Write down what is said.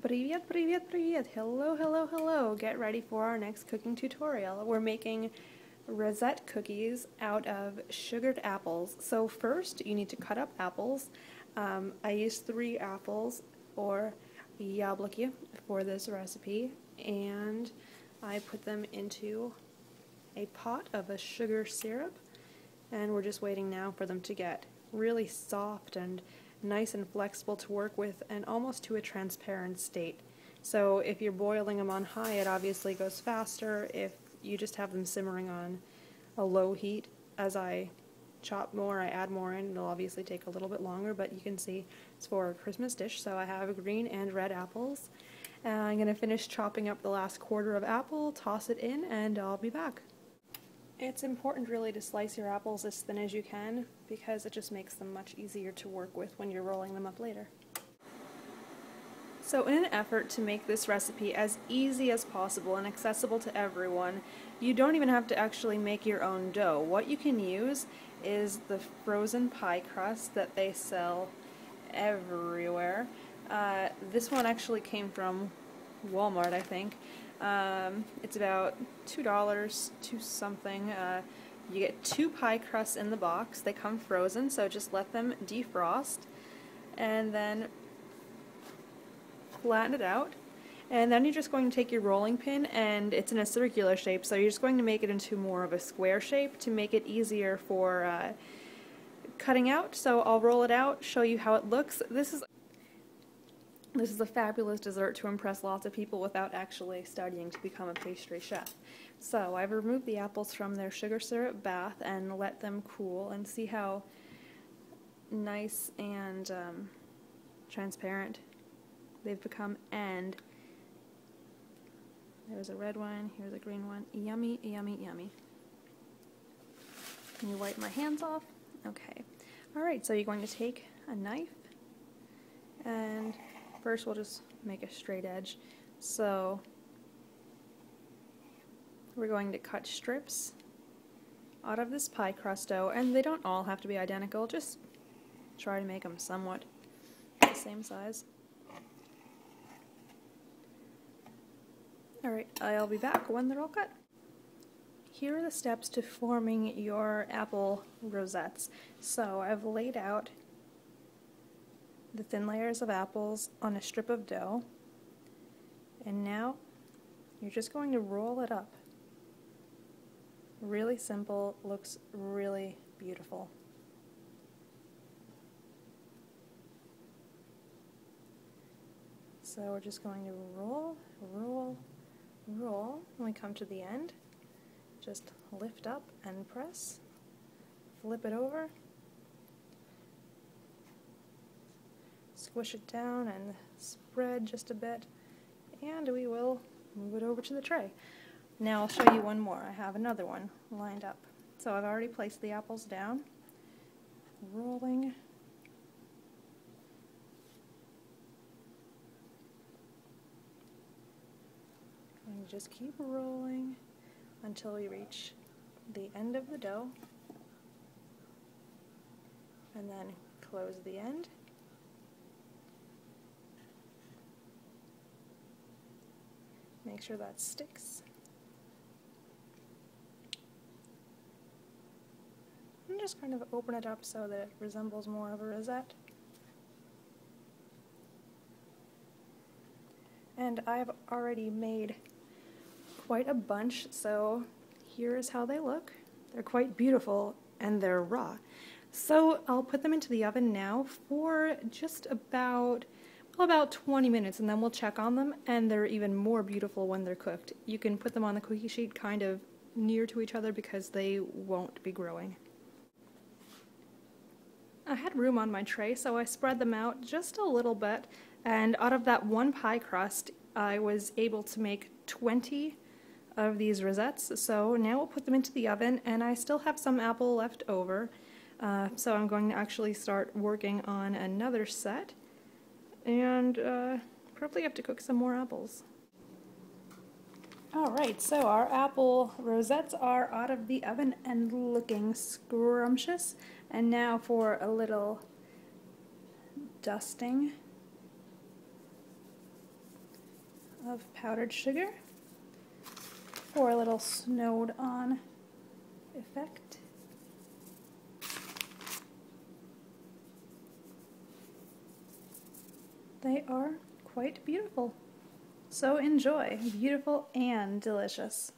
Привет, привет, привет! Hello, hello, hello! Get ready for our next cooking tutorial. We're making Rosette cookies out of sugared apples. So first, you need to cut up apples. I used 3 apples, or яблоки, for this recipe, and I put them into a pot of a sugar syrup, and we're just waiting now for them to get really soft and nice and flexible to work with and almost to a transparent state. So if you're boiling them on high, it obviously goes faster. If you just have them simmering on a low heat, as I chop more, I add more in, it'll obviously take a little bit longer, but you can see it's for a Christmas dish. So I have green and red apples. I'm going to finish chopping up the last quarter of apple, toss it in, and I'll be back. It's important really to slice your apples as thin as you can because it just makes them much easier to work with when you're rolling them up later. So in an effort to make this recipe as easy as possible and accessible to everyone, you don't even have to actually make your own dough. What you can use is the frozen pie crust that they sell everywhere. This one actually came from Walmart, I think. It's about $2 to something. You get 2 pie crusts in the box. They come frozen, so just let them defrost and then flatten it out. And then you're just going to take your rolling pin, and it's in a circular shape, so you're just going to make it into more of a square shape to make it easier for cutting out. So I'll roll it out, show you how it looks. This is a fabulous dessert to impress lots of people without actually studying to become a pastry chef. So I've removed the apples from their sugar syrup bath and let them cool, and see how nice and transparent they've become. And there's a red one, here's a green one. Yummy, yummy, yummy. Can you wipe my hands off? Okay. Alright, so you're going to take a knife, and first we'll just make a straight edge. So we're going to cut strips out of this pie crust dough, and they don't all have to be identical, just try to make them somewhat the same size. Alright, I'll be back when they're all cut. Here are the steps to forming your apple rosettes. So I've laid out the thin layers of apples on a strip of dough, and now you're just going to roll it up. Really simple, looks really beautiful. So we're just going to roll, roll, roll. When we come to the end, just lift up and press, flip it over, squish it down and spread just a bit, and we will move it over to the tray. Now I'll show you one more. I have another one lined up. So I've already placed the apples down, rolling, and just keep rolling until we reach the end of the dough, and then close the end. Make sure that sticks. And just kind of open it up so that it resembles more of a rosette. And I've already made quite a bunch, so here's how they look. They're quite beautiful, and they're raw. So I'll put them into the oven now for just about 20 minutes, and then we'll check on them, and they're even more beautiful when they're cooked. You can put them on the cookie sheet kind of near to each other because they won't be growing. I had room on my tray, so I spread them out just a little bit, and out of that 1 pie crust, I was able to make 20 of these rosettes. So now we'll put them into the oven, and I still have some apple left over, so I'm going to actually start working on another set, and probably have to cook some more apples. Alright, so our apple rosettes are out of the oven and looking scrumptious. And now for a little dusting. of powdered sugar for a little snowed on effect. They are quite beautiful. So enjoy. Beautiful and delicious.